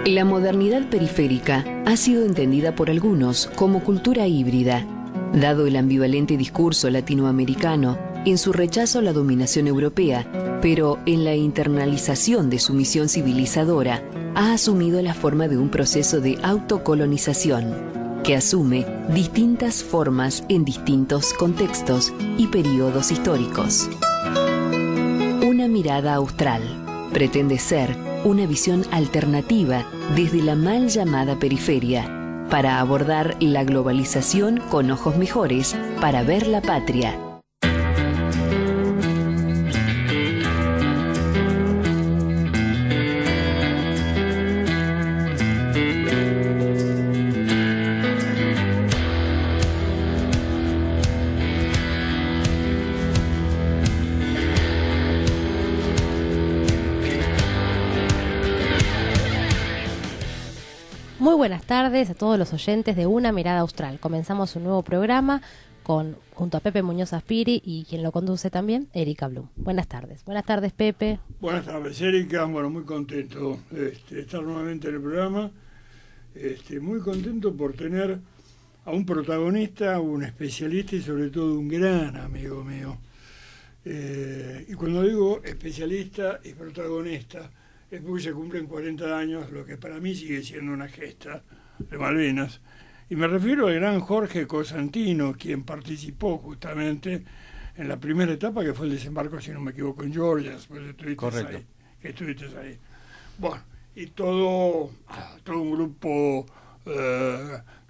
La modernidad periférica ha sido entendida por algunos como cultura híbrida, dado el ambivalente discurso latinoamericano en su rechazo a la dominación europea, pero en la internalización de su misión civilizadora ha asumido la forma de un proceso de autocolonización que asume distintas formas en distintos contextos y periodos históricos. Una mirada austral pretende ser una visión alternativa desde la mal llamada periferia para abordar la globalización con ojos mejores para ver la patria. Muy buenas tardes a todos los oyentes de Una Mirada Austral. Comenzamos un nuevo programa junto a Pepe Muñoz Aspiri y quien lo conduce también, Erika Blum. Buenas tardes. Buenas tardes, Pepe. Buenas tardes, Erika. Bueno, muy contento de estar nuevamente en el programa. Muy contento por tener a un protagonista, un especialista y sobre todo un gran amigo mío. Y cuando digo especialista y protagonista, es porque se cumplen 40 años, lo que para mí sigue siendo una gesta de Malvinas. Y me refiero al gran Jorge Cosentino, quien participó justamente en la primera etapa, que fue el desembarco, si no me equivoco, en Georgia, después estuviste ahí. Bueno, y todo un grupo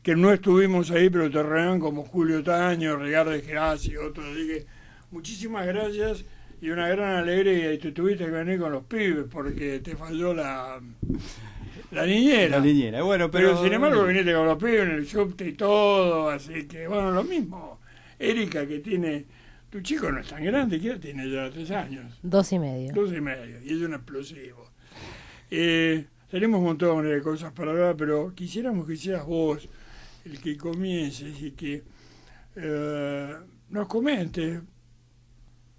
que no estuvimos ahí, pero te rean como Julio Taño, Ricardo Gerasi y otros. Así que muchísimas gracias. Y una gran alegría, y te tuviste que venir con los pibes porque te falló la niñera. La niñera, bueno, pero sin embargo viniste con los pibes en el subte y todo, así que bueno, lo mismo. Erika, que tiene, tu chico no es tan grande, que tiene ya 3 años. 2 y medio. 2 y medio, y es un explosivo. Tenemos un montón de cosas para hablar, pero quisiéramos que seas vos el que comiences y que nos comentes.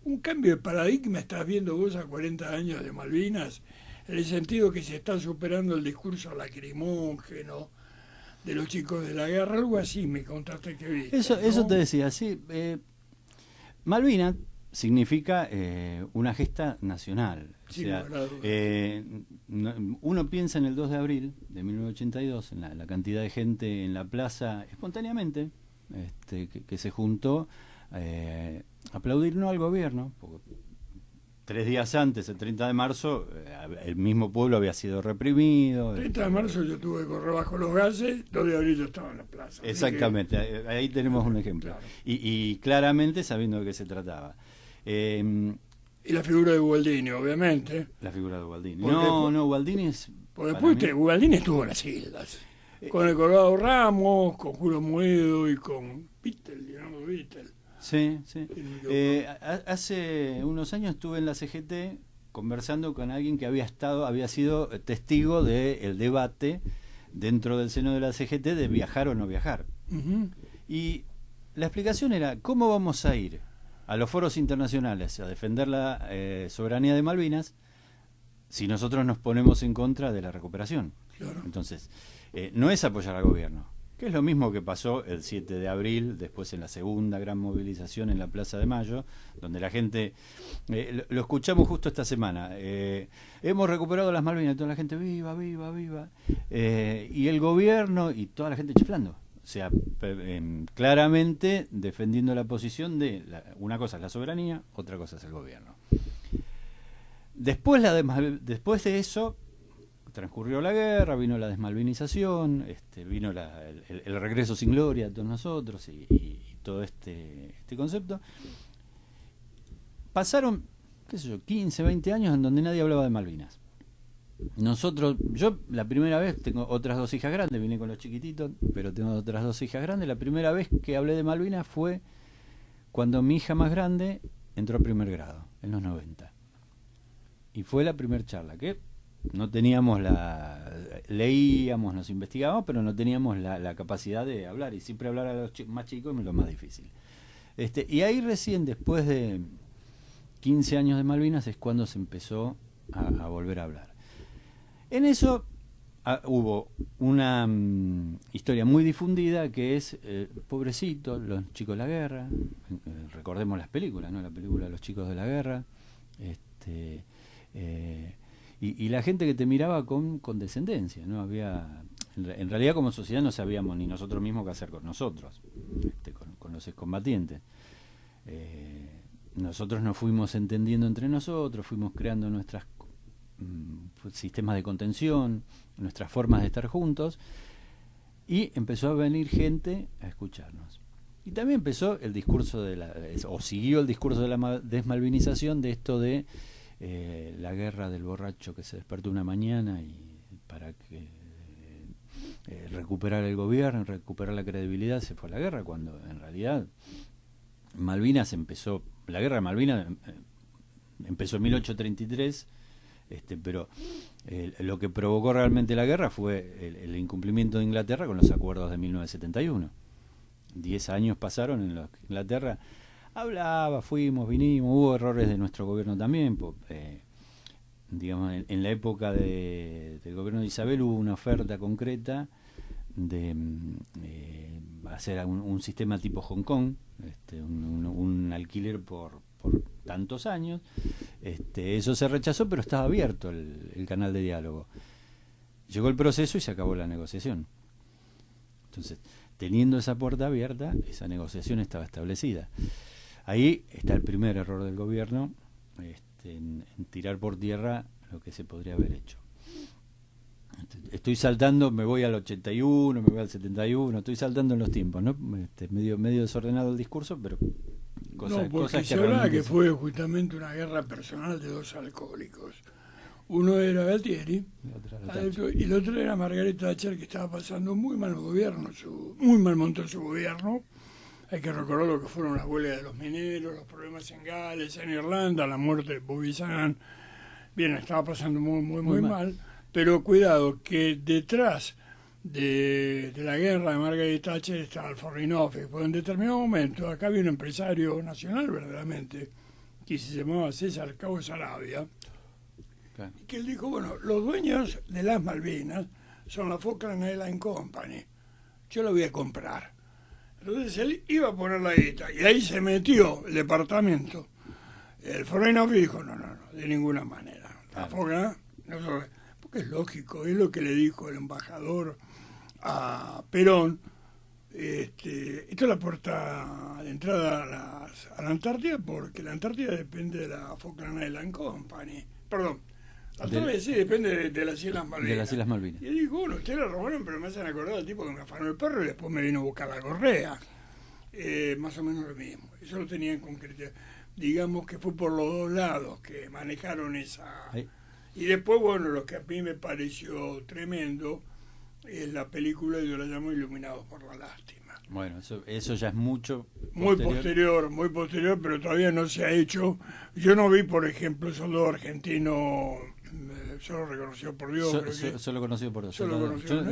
Un cambio de paradigma estás viendo vos a 40 años de Malvinas, en el sentido que se está superando el discurso lacrimógeno de los chicos de la guerra, algo así me contaste que viste. Eso te decía, sí. Malvinas significa una gesta nacional. Sí, o sea, uno piensa en el 2 de abril de 1982, en la cantidad de gente en la plaza espontáneamente que se juntó aplaudir no al gobierno, porque 3 días antes, el 30 de marzo, el mismo pueblo había sido reprimido. El 30 de marzo yo tuve que correr bajo los gases, 2 de abril yo estaba en la plaza. Exactamente, ahí tenemos un ejemplo. Claro. Y claramente sabiendo de qué se trataba. Y la figura de Ubaldini, obviamente. La figura de Ubaldini. Porque No, Ubaldini es... Porque después Ubaldini estuvo en las islas. Con el Colorado Ramos, con Julio Muedo y con Leonardo Vittel. Sí. Hace unos años estuve en la CGT conversando con alguien que había sido testigo del debate dentro del seno de la CGT de viajar o no viajar. Uh-huh. Y la explicación era, ¿cómo vamos a ir a los foros internacionales a defender la soberanía de Malvinas si nosotros nos ponemos en contra de la recuperación? Claro. Entonces, no es apoyar al gobierno, que es lo mismo que pasó el 7 de abril, después en la segunda gran movilización en la Plaza de Mayo, donde la gente, lo escuchamos justo esta semana, hemos recuperado las Malvinas, toda la gente, viva, viva, viva, y el gobierno y toda la gente chiflando, o sea, claramente defendiendo la posición de, una cosa es la soberanía, otra cosa es el gobierno. Después de eso, transcurrió la guerra, vino la desmalvinización, vino el regreso sin gloria de todos nosotros y todo este concepto. Pasaron, 15, 20 años en donde nadie hablaba de Malvinas. Yo la primera vez, tengo otras 2 hijas grandes, vine con los chiquititos, pero tengo otras 2 hijas grandes. La primera vez que hablé de Malvinas fue cuando mi hija más grande entró a primer grado, en los 90. Y fue la primera charla, que no teníamos leíamos, nos investigábamos, pero no teníamos la capacidad de hablar, y siempre hablar a los más chicos es lo más difícil. Y ahí recién, después de 15 años de Malvinas, es cuando se empezó a volver a hablar. En eso hubo una historia muy difundida que es, pobrecito, los chicos de la guerra, recordemos las películas, ¿no? La película Los chicos de la guerra, y la gente que te miraba con condescendencia, ¿no? Había, en realidad como sociedad no sabíamos ni nosotros mismos qué hacer con nosotros, con los excombatientes. Nosotros nos fuimos entendiendo entre nosotros, fuimos creando nuestros sistemas de contención, nuestras formas de estar juntos, y empezó a venir gente a escucharnos. Y también empezó el discurso siguió el discurso de la desmalvinización, de esto de la guerra del borracho que se despertó una mañana y para que recuperar el gobierno, recuperar la credibilidad, se fue a la guerra, cuando en realidad la guerra de Malvinas empezó en 1833, pero lo que provocó realmente la guerra fue el incumplimiento de Inglaterra con los acuerdos de 1971. 10 años pasaron en los que Inglaterra hablaba, fuimos, vinimos, hubo errores de nuestro gobierno también. Digamos, en la época del gobierno de Isabel hubo una oferta concreta de hacer un sistema tipo Hong Kong, un alquiler por tantos años. Eso se rechazó, pero estaba abierto el canal de diálogo. Llegó el proceso y se acabó la negociación. Entonces, teniendo esa puerta abierta, esa negociación estaba establecida. Ahí está el primer error del gobierno, en tirar por tierra lo que se podría haber hecho. Estoy saltando, me voy al 81, me voy al 71, estoy saltando en los tiempos, ¿no? Medio desordenado el discurso, pero cosas se hablaba que fue justamente una guerra personal de dos alcohólicos. Uno era Galtieri y el otro era Margaret Thatcher, que estaba pasando muy mal gobierno, muy mal montó su gobierno. Hay que recordar lo que fueron las huelgas de los mineros, los problemas en Gales, en Irlanda, la muerte de Bobby Sands. Bien, estaba pasando muy mal. Pero cuidado, que detrás de la guerra de Margaret Thatcher estaba el Foreign Office, porque en determinado momento acá había un empresario nacional verdaderamente, que se llamaba César Cabo Sarabia, claro, que él dijo, bueno, los dueños de las Malvinas son la Falkland Island Company, yo la voy a comprar. Entonces él iba a poner la guita, y ahí se metió el departamento. El Foreign Office dijo, no, de ninguna manera. La Falkland, porque es lógico, es lo que le dijo el embajador a Perón. Esta es la puerta de entrada a la Antártida, porque la Antártida depende de la Falkland Island Company. Perdón, la Antártida sí depende de las Islas Malvinas. De las Islas Malvinas. Y él dijo, bueno, ustedes la robaron, pero me hacen acordar al tipo que me afanó el perro y después me vino a buscar la correa. Más o menos lo mismo. Eso lo tenía en concreto. Digamos que fue por los dos lados que manejaron esa... Ahí. Y después, bueno, lo que a mí me pareció tremendo es la película, yo la llamo Iluminados por la Lástima. Bueno, eso ya es mucho posterior. Muy posterior, pero todavía no se ha hecho. Yo no vi, por ejemplo, Soldado Argentino, solo reconocido por Dios. Solo conocido por Dios.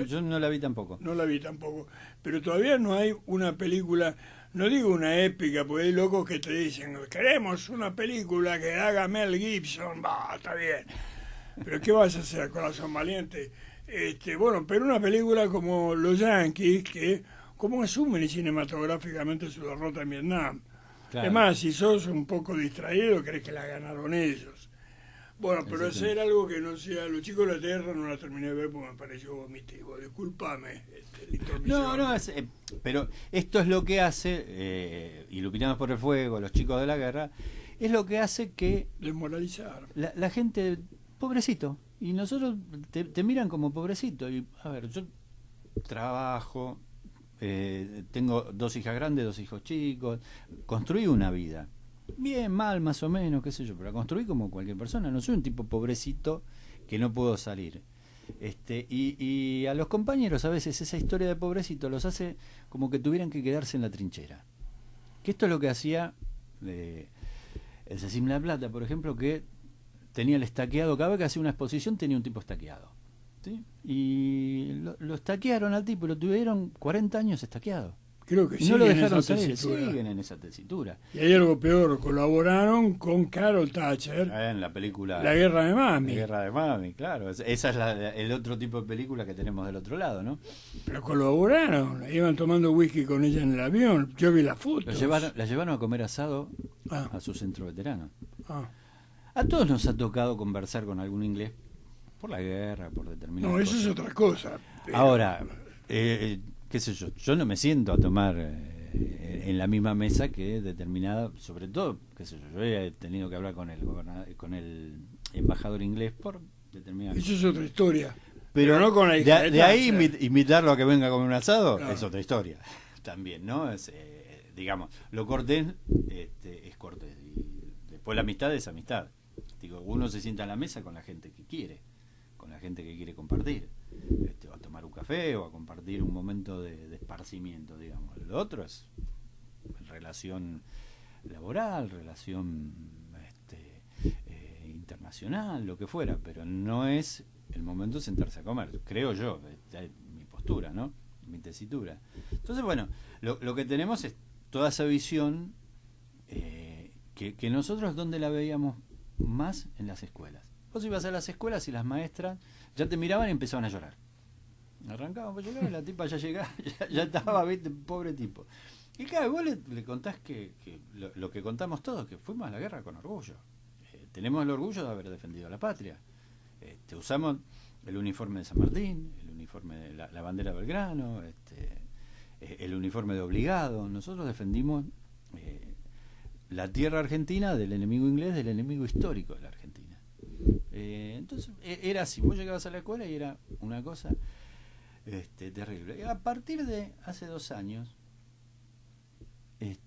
Yo no la vi tampoco. No la vi tampoco. Pero todavía no hay una película, no digo una épica, porque hay locos que te dicen, queremos una película que haga Mel Gibson. Está bien. Pero ¿qué vas a hacer, corazón valiente? Bueno, pero una película como Los Yankees, que cómo asumen cinematográficamente su derrota en Vietnam. Claro. Además, si sos un poco distraído, crees que la ganaron ellos. Bueno, pero hacer algo que no sea... Los chicos de la Tierra no la terminé de ver porque me pareció vomitivo. Discúlpame. Pero esto es lo que hace, Iluminados por el Fuego, Los chicos de la guerra, es lo que hace que... Desmoralizar. La gente... Pobrecito, y nosotros te miran como pobrecito. Y a ver, yo trabajo, tengo 2 hijas grandes, 2 hijos chicos, construí una vida, bien, mal, más o menos, qué sé yo, pero la construí como cualquier persona. No soy un tipo pobrecito que no puedo salir. Y a los compañeros a veces esa historia de pobrecito los hace como que tuvieran que quedarse en la trinchera. Que esto es lo que hacía el Cecim La Plata, por ejemplo, que tenía el estaqueado, cada vez que hacía una exposición tenía un tipo estaqueado, ¿sí? Y lo estaquearon al tipo, lo tuvieron 40 años estaqueado. Creo que Y no lo siguen en dejaron esa salir, tesitura. siguen en esa tesitura. Y hay algo peor, colaboraron con Carol Thatcher, En la película La Guerra de La Mami. Guerra de Mami, claro. Esa es el otro tipo de película que tenemos del otro lado, ¿no? Pero colaboraron, iban tomando whisky con ella en el avión. Yo vi las fotos. La llevaron a comer asado Ah, a su centro veterano. ah. A todos nos ha tocado conversar con algún inglés por la guerra, por determinadas No, eso cosas. es otra cosa. Pero- Ahora, qué sé yo no me siento a tomar en la misma mesa que determinada, sobre todo, qué sé yo he tenido que hablar con con el embajador inglés por determinadas Eso es otra historia. Pero no con la hija de de ahí Thatcher. invitarlo a que venga a comer un asado Claro. es otra historia también, ¿no? Digamos, lo cortés es cortés y después la amistad es amistad. Digo, uno se sienta en la mesa con la gente que quiere, con la gente que quiere compartir, o a tomar un café o a compartir un momento de esparcimiento, digamos. Lo otro es relación laboral, relación internacional, lo que fuera, pero no es el momento de sentarse a comer, creo yo, es mi postura, ¿no? Mi tesitura. Entonces, bueno, lo que tenemos es toda esa visión que nosotros, ¿dónde la veíamos más? En las escuelas. Vos ibas a las escuelas y las maestras ya te miraban y empezaban a llorar. Arrancaban por llorar y la tipa ya llegaba, ya estaba, ¿viste? Pobre tipo. Y claro, vos le contás que lo que contamos todos, que fuimos a la guerra con orgullo. Tenemos el orgullo de haber defendido a la patria. Usamos el uniforme de San Martín, el uniforme de la bandera de Belgrano, el uniforme de obligado. Nosotros defendimos la tierra argentina del enemigo inglés, del enemigo histórico de la Argentina. Entonces era así, vos llegabas a la escuela y era una cosa terrible. Y a partir de hace 2 años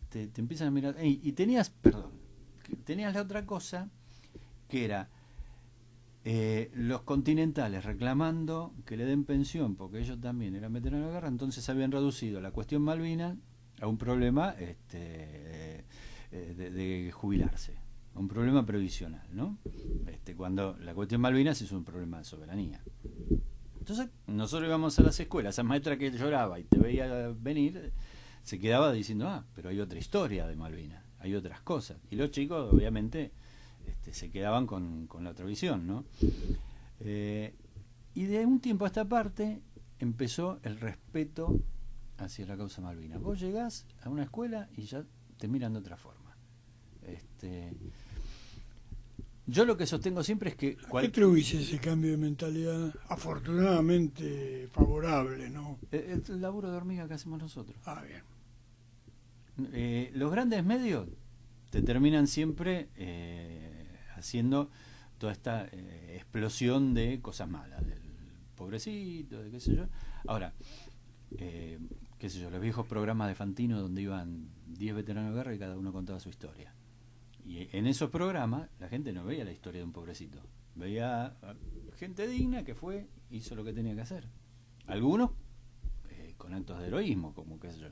te empiezan a mirar y tenías la otra cosa que era los continentales reclamando que le den pensión porque ellos también eran veteranos de guerra, entonces habían reducido la cuestión Malvinas a un problema de jubilarse, a un problema previsional, ¿no? Cuando la cuestión Malvinas es un problema de soberanía. Entonces nosotros íbamos a las escuelas, esa maestra que lloraba y te veía venir se quedaba diciendo, pero hay otra historia de Malvinas, hay otras cosas, y los chicos obviamente se quedaban con la otra visión, ¿no? Y de un tiempo a esta parte empezó el respeto hacia la causa Malvinas. Vos llegás a una escuela y ya te miran de otra forma. Yo lo que sostengo siempre es que... ¿A qué atribuís ese cambio de mentalidad? Afortunadamente favorable, ¿no? El laburo de hormiga que hacemos nosotros. Ah, bien. Los grandes medios te terminan siempre haciendo toda esta explosión de cosas malas, del pobrecito, de qué sé yo. Ahora, qué sé yo, los viejos programas de Fantino donde iban 10 veteranos de guerra y cada uno contaba su historia. Y en esos programas la gente no veía la historia de un pobrecito, veía gente digna que hizo lo que tenía que hacer. Algunos con actos de heroísmo, como qué sé yo,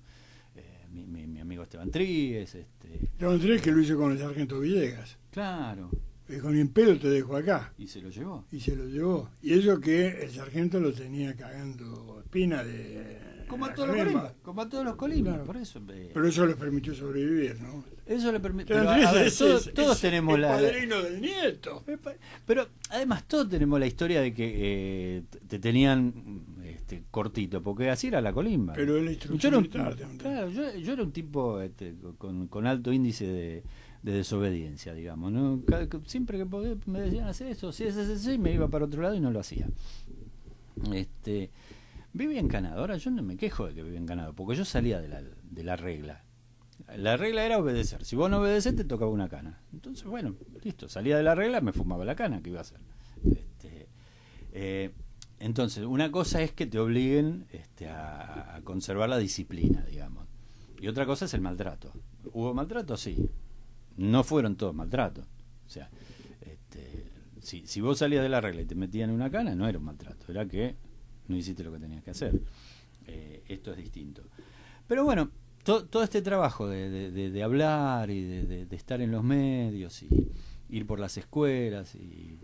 mi amigo Esteban Tríguez. Esteban Tríguez que lo hizo con el sargento Villegas. Claro. Y con el pelo te dejo acá. Y se lo llevó. Y se lo llevó. Y eso que el sargento lo tenía cagando espina de... Como a todos los colimas, como a todos los colimas, Claro. Por eso. Pero eso les permitió sobrevivir, ¿no? Eso le permite. Esteban Tríguez Todos tenemos el la. padrino del nieto. Pero además todos tenemos la historia de que te tenían cortito, porque así era la colimba. Pero la instrucción militar también. Claro, yo era un tipo con alto índice de desobediencia, digamos, ¿no? Siempre que me decían hacer eso, si es así, me iba para otro lado y no lo hacía. Vivía en Canadá. Ahora yo no me quejo de que vivía en Canadá, porque yo salía de la regla. La regla era obedecer. Si vos no obedeces, te tocaba una cana. Entonces, bueno, listo. Salía de la regla, me fumaba la cana. ¿Qué iba a hacer? Entonces, una cosa es que te obliguen a conservar la disciplina, digamos. Y otra cosa es el maltrato. ¿Hubo maltrato? Sí. No fueron todos maltratos. O sea, si vos salías de la regla y te metían en una cana, no era un maltrato. Era que no hiciste lo que tenías que hacer. Esto es distinto. Pero bueno, todo este trabajo de hablar y de estar en los medios y ir por las escuelas y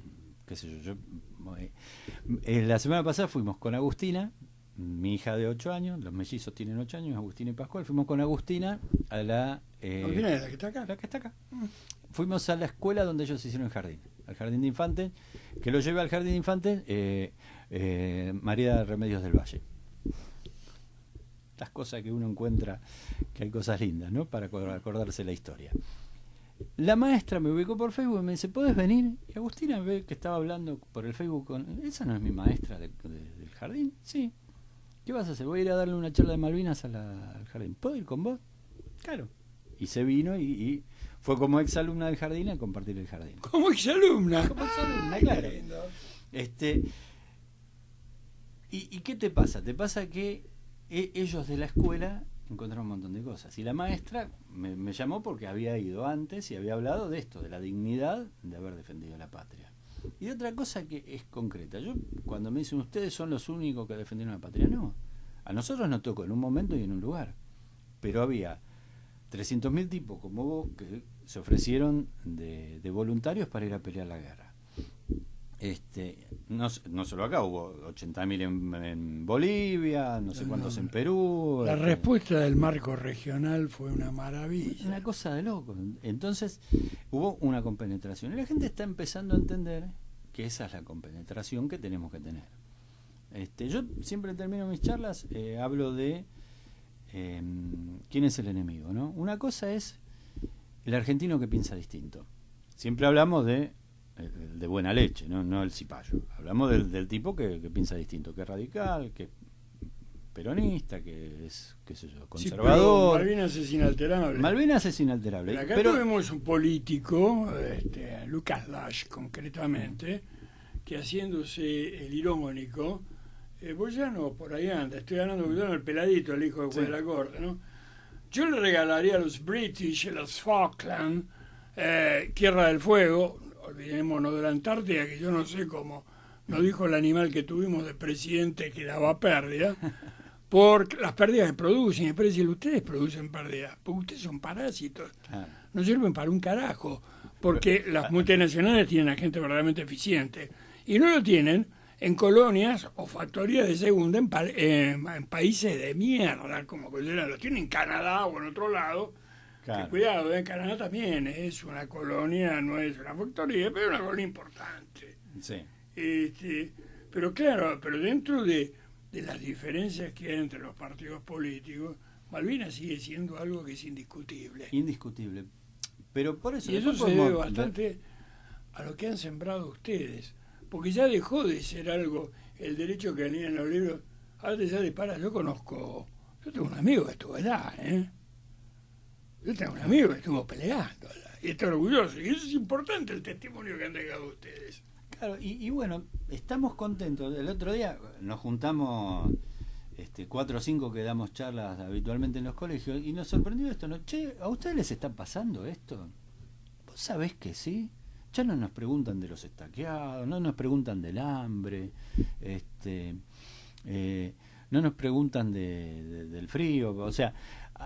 qué sé yo. La semana pasada fuimos con Agustina mi hija de 8 años, los mellizos tienen 8 años, Agustina y Pascual, fuimos con Agustina a la... ¿Agustina es la que está acá? La que está acá. Fuimos a la escuela donde ellos hicieron el jardín, al jardín de infantes, que lo lleva al jardín de infantes María Remedios del Valle. Las cosas que uno encuentra, que hay cosas lindas, ¿no? Para acordarse la historia. La maestra me ubicó por Facebook y me dice, ¿podés venir? Y Agustina ve que estaba hablando por el Facebook con... ¿Esa no es mi maestra del jardín? Sí. ¿Qué vas a hacer? Voy a ir a darle una charla de Malvinas al jardín. ¿Puedo ir con vos? Claro. Y se vino y fue como exalumna del jardín a compartir el jardín. ¿Como exalumna? Como exalumna, claro. ¿Y qué te pasa? Te pasa que ellos de la escuela encontraron un montón de cosas. Y la maestra me llamó porque había ido antes y había hablado de esto, de la dignidad de haber defendido la patria. Y de otra cosa que es concreta. Yo, cuando me dicen, ustedes son los únicos que defendieron la patria, no. A nosotros nos tocó en un momento y en un lugar. Pero había 300.000 tipos como vos que se ofrecieron de voluntarios para ir a pelear la guerra. No solo acá, hubo 80.000 en Bolivia, no sé cuántos en Perú. La respuesta del marco regional fue una maravilla. Una cosa de loco. Entonces hubo una compenetración. Y la gente está empezando a entender que esa es la compenetración que tenemos que tener. Yo siempre termino mis charlas, hablo de quién es el enemigo, ¿no? Una cosa es el argentino que piensa distinto. Siempre hablamos de buena leche, no el cipayo. Hablamos del tipo que piensa distinto, que es radical, que es peronista, que es, qué sé yo, conservador. Sí, Malvinas es inalterable. Malvinas es inalterable. Acá pero tuvimos un político, Lucas Lash concretamente, que haciéndose el irónico, Boyano por ahí anda, estoy hablando de Boyano, el peladito, el hijo de juez de la corte, ¿no? Yo le regalaría a los British, a los Falkland, Tierra del Fuego, olvidémonos de la Antártida, que yo no sé cómo nos dijo el animal que tuvimos de presidente que daba pérdida, por las pérdidas que producen. Y después decirle, ustedes producen pérdidas, porque ustedes son parásitos, no sirven para un carajo, porque las multinacionales tienen a gente verdaderamente eficiente, y no lo tienen en colonias o factorías de segunda en países de mierda, como lo tienen en Canadá o en otro lado. Claro. Que cuidado, en Canadá también es una colonia, no es una factoría, pero es una colonia importante. Sí. Pero claro, pero dentro de las diferencias que hay entre los partidos políticos, Malvinas sigue siendo algo que es indiscutible. Indiscutible. Pero por eso... Y eso se debe bastante a lo que han sembrado ustedes, porque ya dejó de ser algo, el derecho que venía en los libros, ahora ya de para, yo tengo un amigo que estuvo allá, Yo tengo un amigo que estuvo peleando y está orgulloso. Y eso es importante, el testimonio que han dejado ustedes. Claro, y bueno, estamos contentos. El otro día nos juntamos 4 o 5 que damos charlas habitualmente en los colegios y nos sorprendió esto, ¿no? Che, ¿a ustedes les está pasando esto? ¿Vos sabés que sí? Ya no nos preguntan de los estaqueados, no nos preguntan del hambre, no nos preguntan del frío, o sea...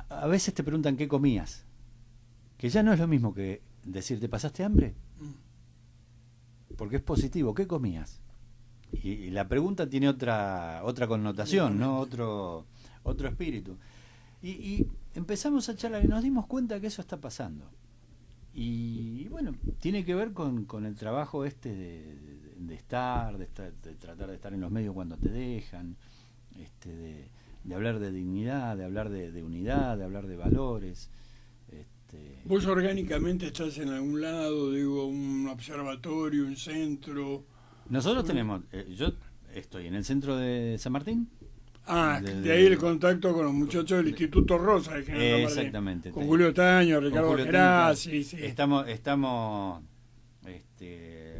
A veces te preguntan qué comías, que ya no es lo mismo que decir ¿te pasaste hambre? Porque es positivo, ¿qué comías? Y la pregunta tiene otra connotación, ¿no? Otro espíritu. Y empezamos a charlar y nos dimos cuenta que eso está pasando. Y bueno, tiene que ver con el trabajo de tratar de estar en los medios cuando te dejan, de hablar de dignidad, de hablar de unidad, de hablar de valores. ¿Vos orgánicamente estás en algún lado, un observatorio, un centro? Nosotros tenemos, yo estoy en el centro de San Martín. De ahí el contacto con los muchachos del Instituto Rosa de General San Martín. Exactamente. Con Julio Taño, Ricardo Gerazzi. Sí. Estamos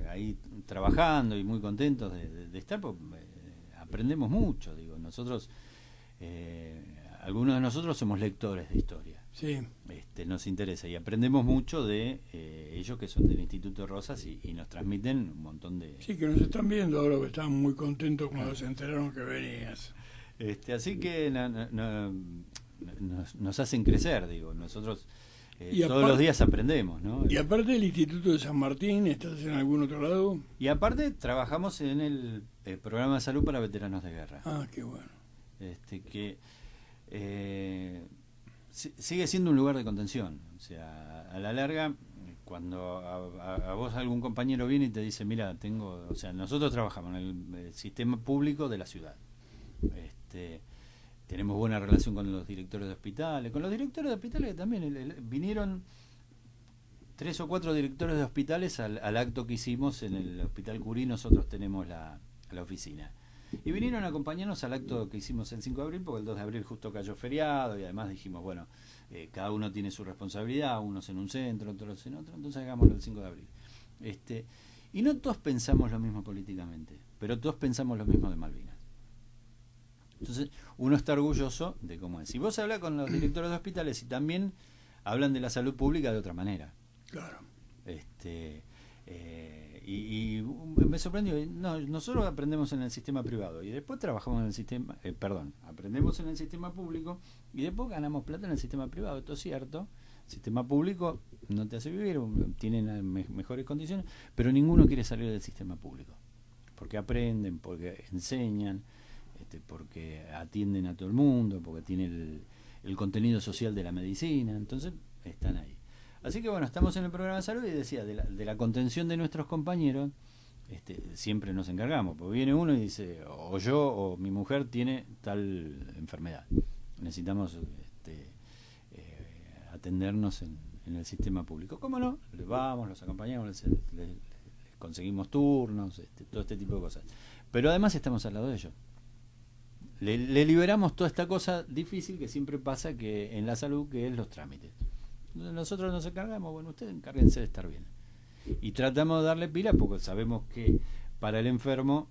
ahí trabajando y muy contentos de estar, porque aprendemos mucho, nosotros... algunos de nosotros somos lectores de historia. Sí. Nos interesa y aprendemos mucho de ellos que son del Instituto Rosas y nos transmiten un montón de... Sí, que nos están viendo ahora, que estaban muy contentos cuando se enteraron que venías. Así que nos hacen crecer, nosotros todos los días aprendemos, ¿no? Y aparte del Instituto de San Martín, ¿estás en algún otro lado? Y aparte trabajamos en el programa de salud para veteranos de guerra. Qué bueno. que sigue siendo un lugar de contención. O sea, a la larga, cuando a vos algún compañero viene y te dice, mira, o sea, nosotros trabajamos en el sistema público de la ciudad. Tenemos buena relación con los directores de hospitales. Con los directores de hospitales que también vinieron 3 o 4 directores de hospitales al acto que hicimos en el Hospital Curí. Nosotros tenemos la oficina. Y vinieron a acompañarnos al acto que hicimos el 5 de abril, porque el 2 de abril justo cayó feriado, y además dijimos, bueno, cada uno tiene su responsabilidad, unos en un centro, otros en otro, entonces hagámoslo el 5 de abril. Y no todos pensamos lo mismo políticamente, pero todos pensamos lo mismo de Malvinas. Entonces, uno está orgulloso de cómo es. Si vos hablas con los directores de hospitales y también hablan de la salud pública de otra manera. Claro. Y me sorprendió. No, nosotros aprendemos en el sistema privado y después trabajamos en el sistema, aprendemos en el sistema público y después ganamos plata en el sistema privado. Esto es cierto. El sistema público no te hace vivir, tienen mejores condiciones, pero ninguno quiere salir del sistema público. Porque aprenden, porque enseñan, porque atienden a todo el mundo, porque tienen el contenido social de la medicina, entonces están ahí. Así que bueno, estamos en el programa de salud y decía, de la contención de nuestros compañeros, siempre nos encargamos, porque viene uno y dice, o yo o mi mujer tiene tal enfermedad, necesitamos atendernos en el sistema público. ¿Cómo no? Les vamos, los acompañamos, les conseguimos turnos, todo este tipo de cosas. Pero además estamos al lado de ellos. Le liberamos toda esta cosa difícil que siempre pasa que en la salud, que es los trámites. Nosotros nos encargamos, bueno, ustedes encárguense de estar bien. Y tratamos de darle pila porque sabemos que para el enfermo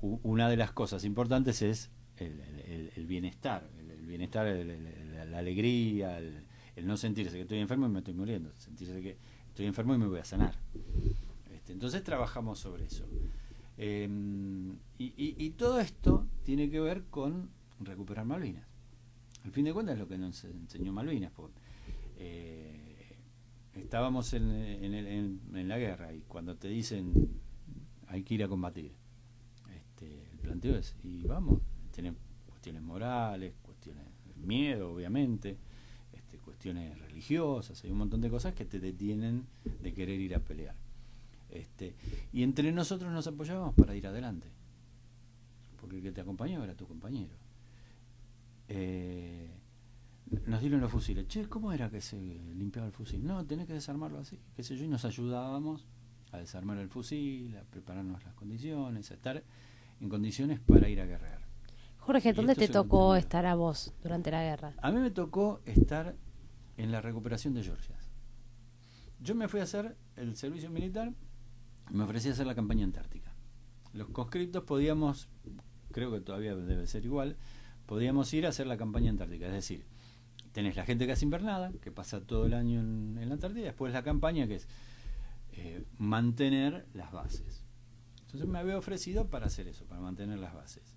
una de las cosas importantes es el bienestar, la alegría, el no sentirse que estoy enfermo y me estoy muriendo, sentirse que estoy enfermo y me voy a sanar. Entonces trabajamos sobre eso. Y todo esto tiene que ver con recuperar Malvinas. Al fin de cuentas es lo que nos enseñó Malvinas. Estábamos en la guerra y cuando te dicen hay que ir a combatir, el planteo es, y vamos, tienen cuestiones morales, cuestiones de miedo, obviamente, cuestiones religiosas, hay un montón de cosas que te detienen de querer ir a pelear. Y entre nosotros nos apoyábamos para ir adelante, porque el que te acompañaba era tu compañero. Nos dieron los fusiles. Che, ¿cómo era que se limpiaba el fusil? No, tenés que desarmarlo así, qué sé yo, y nos ayudábamos a desarmar el fusil, a prepararnos las condiciones, a estar en condiciones para ir a guerrear. Jorge, ¿dónde te tocó estar a vos durante la guerra? A mí me tocó estar en la recuperación de Georgias. Yo me fui a hacer el servicio militar, me ofrecí a hacer la campaña antártica. Los conscriptos podíamos, creo que todavía debe ser igual, podíamos ir a hacer la campaña antártica, es decir, tenés la gente que hace invernada, que pasa todo el año en la Antártida, después la campaña que es mantener las bases. Entonces me había ofrecido para hacer eso, para mantener las bases.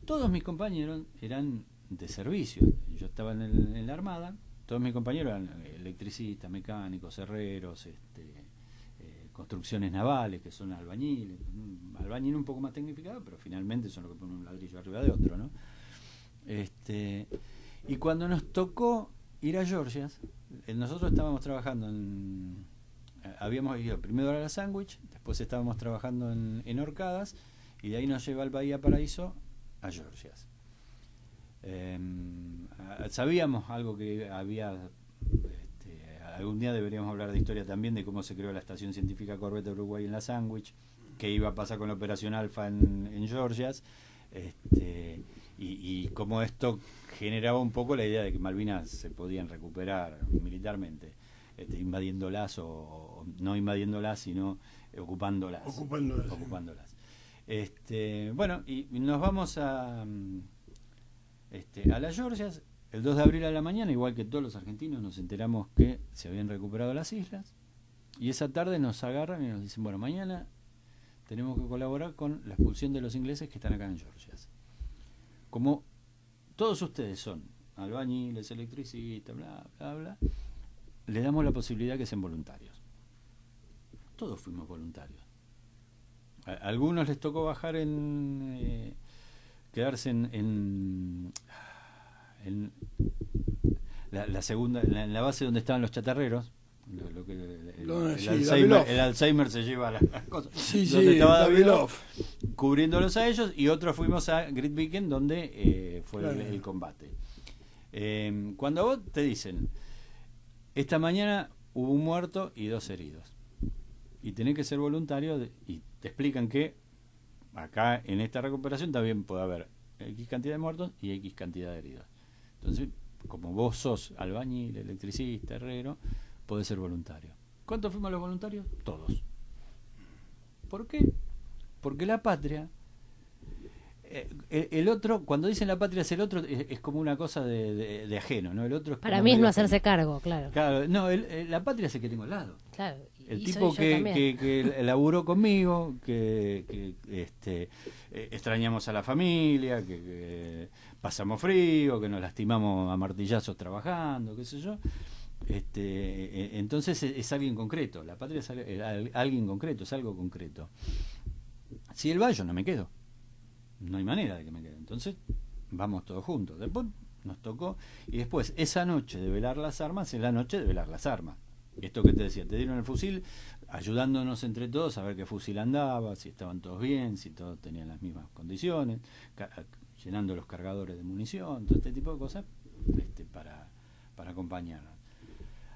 Todos mis compañeros eran de servicio, yo estaba en la Armada, todos mis compañeros eran electricistas, mecánicos, herreros, construcciones navales, que son albañiles, albañil un poco más tecnificado, pero finalmente son los que ponen un ladrillo arriba de otro, ¿no? Y cuando nos tocó ir a Georgias, nosotros estábamos trabajando habíamos ido primero a la Sandwich, después estábamos trabajando en Orcadas, y de ahí nos lleva al Bahía Paraíso a Georgias. Sabíamos algo que había, algún día deberíamos hablar de historia también, de cómo se creó la Estación Científica Corbeta Uruguay en la Sandwich, qué iba a pasar con la Operación Alfa en Georgias, y cómo esto generaba un poco la idea de que Malvinas se podían recuperar militarmente, invadiéndolas o no invadiéndolas, sino ocupándolas. Bueno, y nos vamos a las Georgias. El 2 de abril a la mañana, igual que todos los argentinos, nos enteramos que se habían recuperado las islas, y esa tarde nos agarran y nos dicen, bueno, mañana tenemos que colaborar con la expulsión de los ingleses que están acá en Georgias. Como todos ustedes son albañiles, electricistas, bla, bla, bla, le damos la posibilidad que sean voluntarios. Todos fuimos voluntarios. A algunos les tocó bajar quedarse en la segunda, en la base donde estaban los chatarreros. Lo que el Alzheimer se lleva a las cosas. Donde estaba Davidoff, cubriéndolos a ellos, y otros fuimos a Great Beacon, donde fue el combate. Cuando a vos te dicen, esta mañana hubo un muerto y 2 heridos, y tenés que ser voluntario, y te explican que acá en esta recuperación también puede haber X cantidad de muertos y X cantidad de heridos. Entonces, como vos sos albañil, electricista, herrero, podés ser voluntario. ¿Cuántos fuimos los voluntarios? Todos. ¿Por qué? Porque la patria, el otro, cuando dicen la patria es el otro, es como una cosa de ajeno, ¿no? El otro es para mí es no hacerse cargo, claro. Claro, no, la patria es el que tengo al lado. Claro. El tipo que laburó conmigo, que extrañamos a la familia, que pasamos frío, que nos lastimamos a martillazos trabajando, qué sé yo. Entonces es alguien concreto. La patria es alguien concreto, es algo concreto. Si él va, yo no me quedo. No hay manera de que me quede. Entonces vamos todos juntos. Después nos tocó, y después esa noche de velar las armas es la noche de velar las armas. Esto que te decía, te dieron el fusil, ayudándonos entre todos a ver qué fusil andaba, si estaban todos bien, si todos tenían las mismas condiciones, llenando los cargadores de munición, todo este tipo de cosas, para acompañarnos.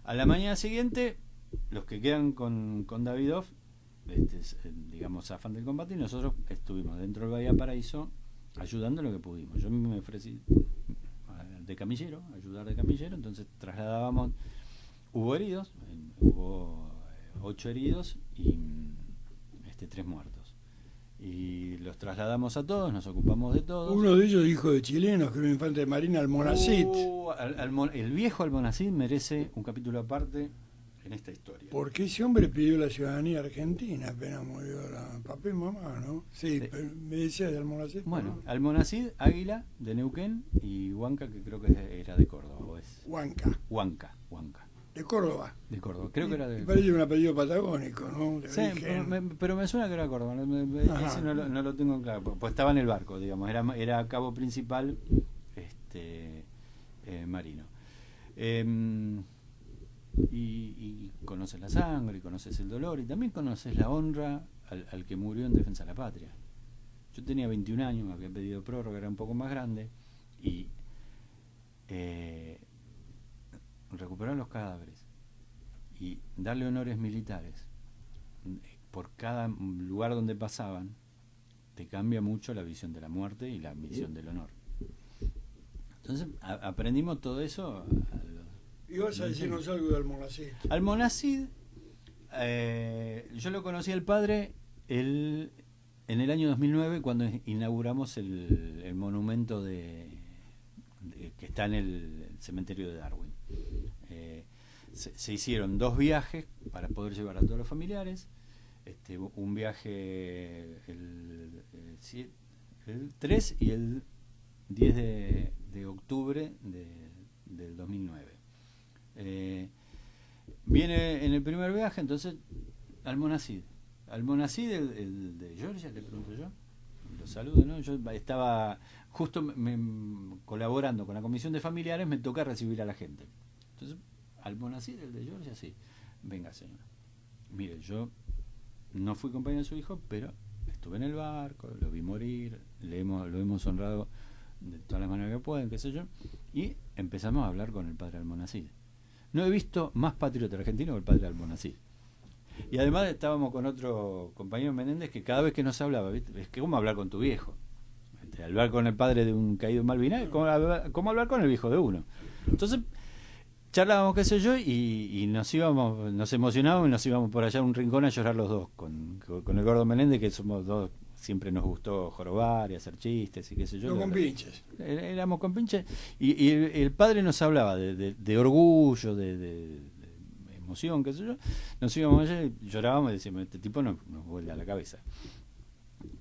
A la mañana siguiente, los que quedan con Davidoff, digamos, afán del combate, y nosotros estuvimos dentro del Bahía Paraíso ayudando lo que pudimos. Yo me ofrecí de camillero, ayudar de camillero, entonces trasladábamos. Hubo heridos, hubo 8 heridos y 3 muertos. Y los trasladamos a todos, nos ocupamos de todos. Uno de ellos, hijo de chilenos, que era un infante de marina, Almonacid. El viejo Almonacid merece un capítulo aparte en esta historia. Porque ese hombre pidió la ciudadanía argentina apenas murió papá y mamá, ¿no? Sí, pero me decía de Almonacid. Bueno, ¿no? Almonacid, Águila, de Neuquén, y Huanca, que creo que era de Córdoba. ¿O es? Huanca. De Córdoba. Creo que era de... Parece un apellido patagónico, ¿no? Sí, pero me suena que era Córdoba. Ese no lo tengo claro. Pues estaba en el barco, digamos. Era cabo principal marino. Y conoces la sangre, y conoces el dolor, y también conoces la honra al que murió en defensa de la patria. Yo tenía 21 años, me había pedido prórroga, era un poco más grande, y recuperar los cadáveres y darle honores militares por cada lugar donde pasaban te cambia mucho la visión de la muerte y la visión del honor. Entonces aprendimos todo eso. Y vas a decirnos algo de Almonacid. Almonacid, yo lo conocí al padre en el año 2009, cuando inauguramos el monumento que está en el cementerio de Darwin. Se hicieron 2 viajes para poder llevar a todos los familiares. Un viaje el 3 y el 10 de octubre del 2009. Viene en el primer viaje, entonces Almonacid, el de Georgia, le pregunto yo, lo saludo, ¿no? Yo estaba justo colaborando con la comisión de familiares, me toca recibir a la gente. Entonces, Almonacid, el de Georgia, sí. Venga, señora. Mire, yo no fui compañero de su hijo, pero estuve en el barco, lo vi morir, lo hemos honrado de todas las maneras que pueden, qué sé yo, y empezamos a hablar con el padre Almonacid. No he visto más patriota argentino que el padre Almonacid. Y además estábamos con otro compañero Menéndez que cada vez que nos hablaba, ¿viste? Es que como hablar con tu viejo. Hablar con el padre de un caído en Malvinas es como hablar con el viejo de uno. Entonces charlábamos, qué sé yo, y nos emocionábamos y nos íbamos por allá a un rincón a llorar los dos con el gordo Menéndez, que somos dos, siempre nos gustó jorobar y hacer chistes y qué sé yo. No, con pinches. Éramos con pinches. Y el padre nos hablaba de orgullo, de emoción, qué sé yo. Nos íbamos allá y llorábamos y decíamos, este tipo nos vuelve a la cabeza.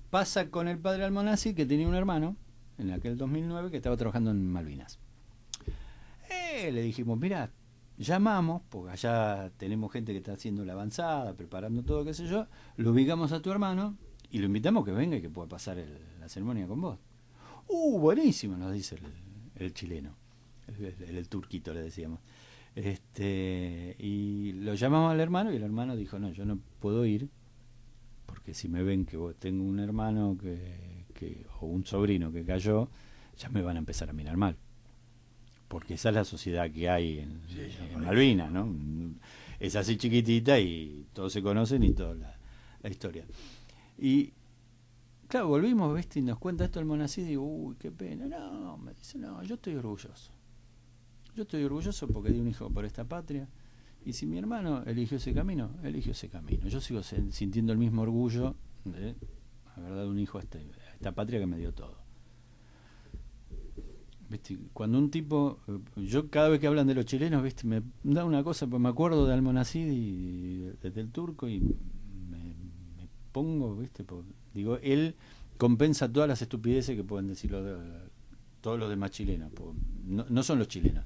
Pasa con el padre Almonacid, que tenía un hermano en aquel 2009 que estaba trabajando en Malvinas. Le dijimos, mira, llamamos, porque allá tenemos gente que está haciendo la avanzada, preparando todo, qué sé yo, lo ubicamos a tu hermano y lo invitamos que venga y que pueda pasar la ceremonia con vos. Buenísimo, nos dice el chileno, el turquito le decíamos. Y lo llamamos al hermano y el hermano dijo, no, yo no puedo ir, porque si me ven que tengo un hermano o un sobrino que cayó, ya me van a empezar a mirar mal. Porque esa es la sociedad que hay en Malvinas, ¿no? Es así chiquitita y todos se conocen y toda la historia. Y claro, volvimos, ¿viste? Y nos cuenta esto el Monacid y digo, uy, qué pena. No, me dice, no, yo estoy orgulloso. Yo estoy orgulloso porque di un hijo por esta patria. Y si mi hermano eligió ese camino, eligió ese camino. Yo sigo sintiendo el mismo orgullo de haber dado un hijo a esta patria que me dio todo. ¿Viste? Cuando un tipo, yo cada vez que hablan de los chilenos, ¿viste? Me da una cosa, pues me acuerdo de Almonacid y del turco y me pongo, ¿viste? Digo, él compensa todas las estupideces que pueden decir todos los demás chilenos. No son los chilenos,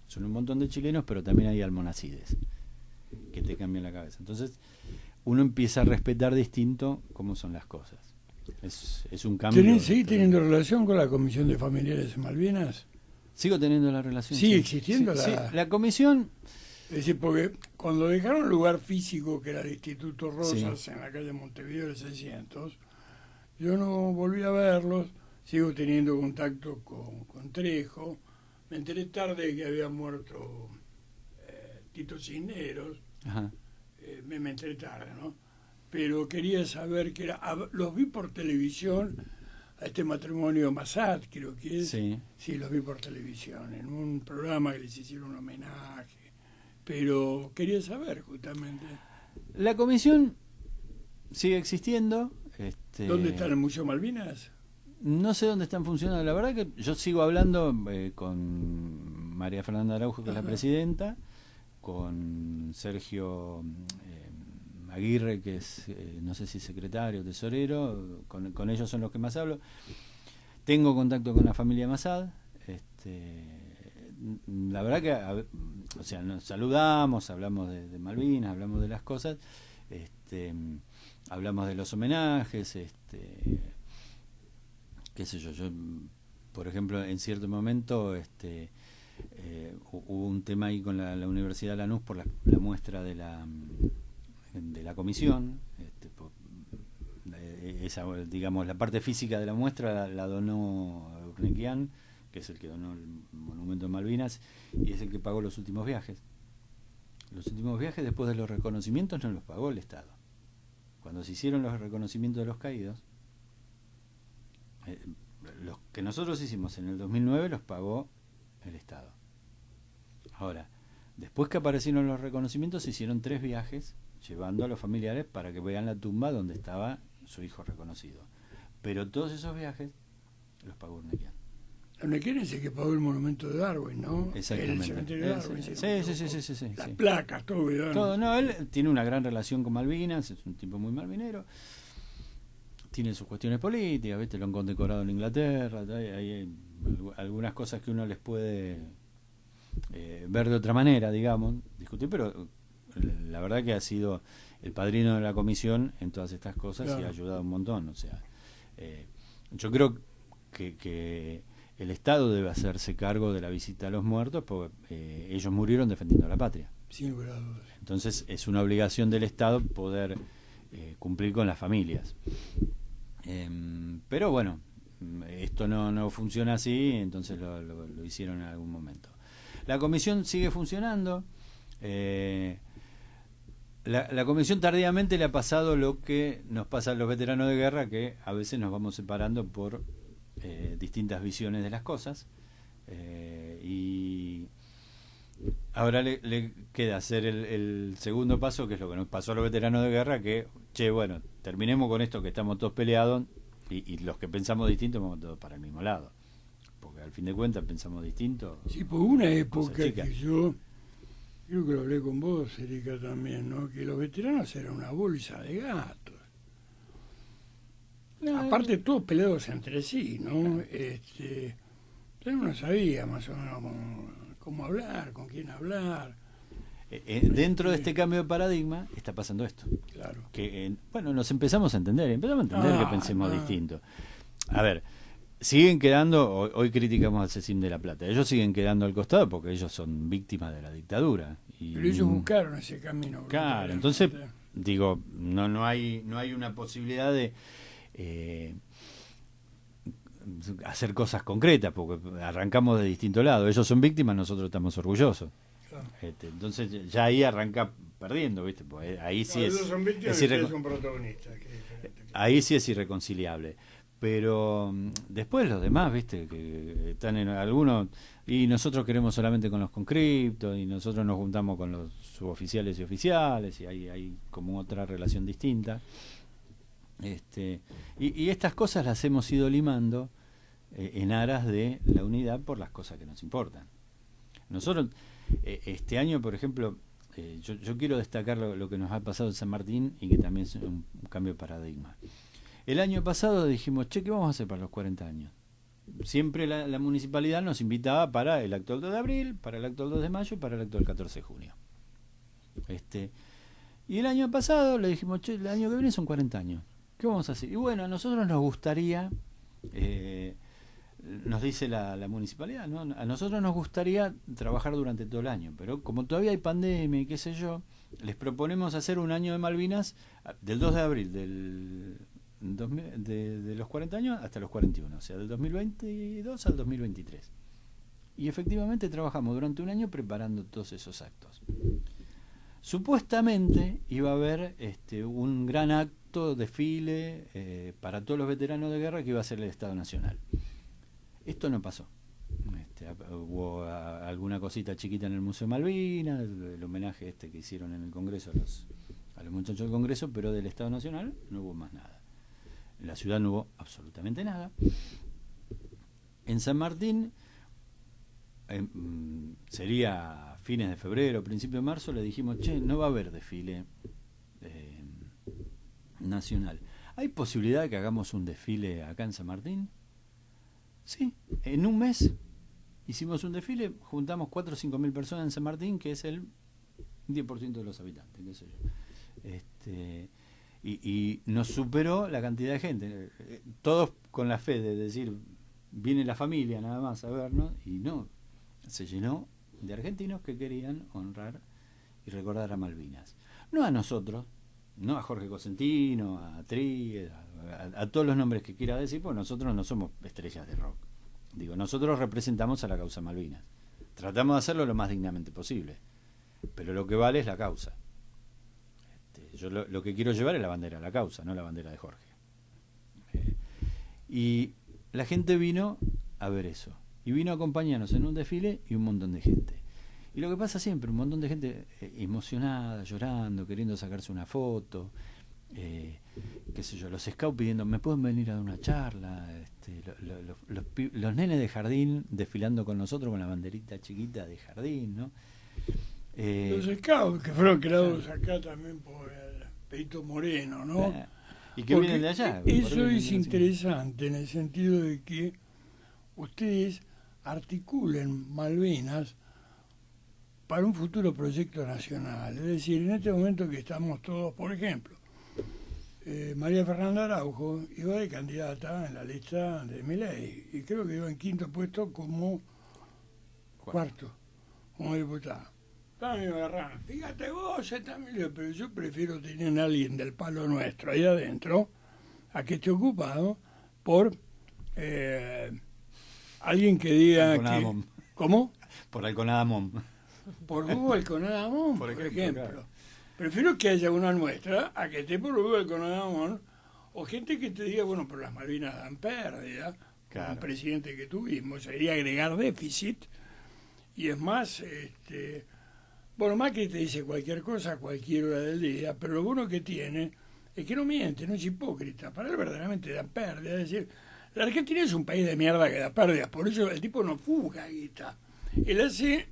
son un montón de chilenos, pero también hay almonacides que te cambian la cabeza. Entonces uno empieza a respetar distinto cómo son las cosas. Es un cambio. ¿Seguís teniendo relación con la Comisión de Familiares en Malvinas? Sigo teniendo la relación. ¿Sigue existiendo la comisión? Es decir, porque cuando dejaron el lugar físico que era el Instituto Rosas en la calle Montevideo del 600, yo no volví a verlos. Sigo teniendo contacto con Trejo. Me enteré tarde que había muerto Tito Cisneros. Ajá. Me enteré tarde, ¿no? Pero quería saber qué era. Los vi por televisión, a este matrimonio Massad, creo que es. Sí, los vi por televisión, en un programa que les hicieron un homenaje. Pero quería saber, justamente. La comisión sigue existiendo. ¿Dónde está el Museo Malvinas? No sé dónde están funcionando. La verdad que yo sigo hablando con María Fernanda Araujo, que es la presidenta, con Sergio Aguirre, que es, no sé si secretario, tesorero, con ellos son los que más hablo. Tengo contacto con la familia Massad. La verdad que, nos saludamos, hablamos de Malvinas, hablamos de las cosas, hablamos de los homenajes, qué sé yo, por ejemplo, en cierto momento hubo un tema ahí con la Universidad de Lanús por la muestra de la comisión, esa, digamos, la parte física de la muestra la donó Urnequian, que es el que donó el monumento de Malvinas y es el que pagó los últimos viajes. Los últimos viajes, después de los reconocimientos, no los pagó el Estado. Cuando se hicieron los reconocimientos de los caídos, los que nosotros hicimos en el 2009 los pagó el Estado. Ahora, después que aparecieron los reconocimientos, se hicieron 3 viajes llevando a los familiares para que vean la tumba donde estaba su hijo reconocido. Pero todos esos viajes los pagó Urnequian. Urnequian es el que pagó el monumento de Darwin, ¿no? Exactamente. El cementerio de Darwin. Sí. Las placas, todo. No, él tiene una gran relación con Malvinas, es un tipo muy malvinero. Tiene sus cuestiones políticas, ¿viste? Lo han condecorado en Inglaterra, hay algunas cosas que uno les puede ver de otra manera, digamos, discutir, pero la verdad que ha sido el padrino de la comisión en todas estas cosas. Claro. Y ha ayudado un montón. O sea, yo creo que el Estado debe hacerse cargo de la visita a los muertos porque ellos murieron defendiendo a la patria. Sin lugar a dudas. Entonces es una obligación del Estado poder cumplir con las familias. Pero bueno, esto no funciona así, entonces lo hicieron en algún momento. La comisión sigue funcionando. La comisión tardíamente le ha pasado lo que nos pasa a los veteranos de guerra, que a veces nos vamos separando por distintas visiones de las cosas, y ahora le queda hacer el segundo paso, que es lo que nos pasó a los veteranos de guerra, que, bueno, terminemos con esto, que estamos todos peleados, y los que pensamos distinto vamos todos para el mismo lado, porque al fin de cuentas pensamos distinto. Sí, por una época que yo creo que lo hablé con vos, Erika, también, ¿no? Que los veteranos eran una bolsa de gatos. Aparte, todos peleados entre sí, ¿no? Yo no sabía más o menos cómo hablar, con quién hablar. Dentro de este cambio de paradigma está pasando esto. Claro. Que, nos empezamos a entender que pensemos distinto. A ver, siguen quedando, hoy criticamos al CECIM de La Plata, ellos siguen quedando al costado porque ellos son víctimas de la dictadura. Pero ellos buscaron ese camino. Claro, entonces, digo, no hay una posibilidad de hacer cosas concretas, porque arrancamos de distinto lado. Ellos son víctimas, nosotros estamos orgullosos. Claro. Entonces ya ahí arranca perdiendo, ¿viste? Pues ahí sí ellos son víctimas y ustedes son protagonistas. Ahí sí es irreconciliable. Pero después los demás, ¿viste? Que están en algunos, y nosotros queremos solamente con los conscriptos, y nosotros nos juntamos con los suboficiales y oficiales, y hay como otra relación distinta. Y estas cosas las hemos ido limando en aras de la unidad por las cosas que nos importan. Nosotros, este año, por ejemplo, yo quiero destacar lo que nos ha pasado en San Martín y que también es un cambio de paradigma. El año pasado dijimos, ¿qué vamos a hacer para los 40 años? Siempre la municipalidad nos invitaba para el acto del 2 de abril, para el acto del 2 de mayo y para el acto del 14 de junio. Y el año pasado le dijimos, el año que viene son 40 años. ¿Qué vamos a hacer? Y bueno, a nosotros nos gustaría, nos dice la municipalidad, ¿no? A nosotros nos gustaría trabajar durante todo el año, pero como todavía hay pandemia y qué sé yo, les proponemos hacer un año de Malvinas del 2 de abril de los 40 años hasta los 41, o sea, del 2022 al 2023. Y efectivamente trabajamos durante un año preparando todos esos actos. Supuestamente iba a haber un gran acto, desfile para todos los veteranos de guerra que iba a ser el Estado Nacional. Esto no pasó. Hubo alguna cosita chiquita en el Museo Malvinas, el homenaje que hicieron en el Congreso a los muchachos del Congreso, pero del Estado Nacional no hubo más nada. En la ciudad no hubo absolutamente nada. En San Martín, sería fines de febrero, principio de marzo, le dijimos, no va a haber desfile nacional. ¿Hay posibilidad de que hagamos un desfile acá en San Martín? Sí, en un mes hicimos un desfile, juntamos 4 o 5 mil personas en San Martín, que es el 10% de los habitantes, qué sé yo. Y nos superó la cantidad de gente, todos con la fe de decir, viene la familia nada más a vernos, y no, se llenó de argentinos que querían honrar y recordar a Malvinas. No a nosotros, no a Jorge Cosentino, a Tríguez, a todos los nombres que quiera decir, pues nosotros no somos estrellas de rock. Digo, nosotros representamos a la causa Malvinas. Tratamos de hacerlo lo más dignamente posible, pero lo que vale es la causa. Yo lo que quiero llevar es la bandera de la causa, no la bandera de Jorge. Y la gente vino a ver eso. Y vino a acompañarnos en un desfile y un montón de gente. Y lo que pasa siempre, un montón de gente emocionada, llorando, queriendo sacarse una foto, qué sé yo, los scouts pidiendo, ¿me pueden venir a dar una charla? Los nenes de jardín desfilando con nosotros con la banderita chiquita de jardín, ¿no? Los scouts que fueron creados acá también por el Peito Moreno, ¿no? Y que vienen de allá. Eso es interesante en el sentido de que ustedes articulen Malvinas para un futuro proyecto nacional. Es decir, en este momento que estamos todos, por ejemplo, María Fernanda Araujo iba de candidata en la lista de Milei y creo que iba en 5º puesto como cuarto como diputada. También me agarraron, fíjate vos, pero yo prefiero tener a alguien del palo nuestro ahí adentro a que esté ocupado por alguien que diga que... ¿Cómo? Por Alconada Mom. Por Hugo Alconada Mom, por ejemplo. Claro. Prefiero que haya una nuestra a que esté por Hugo Alconada Mom, o gente que te diga, bueno, pero las Malvinas dan pérdida, claro. Como el presidente que tuvimos, sería agregar déficit, y es más, bueno, Macri te dice cualquier cosa a cualquier hora del día, pero lo bueno que tiene es que no miente, no es hipócrita, para él verdaderamente da pérdida, es decir, la Argentina es un país de mierda que da pérdidas, por eso el tipo no fuga guita. Él hace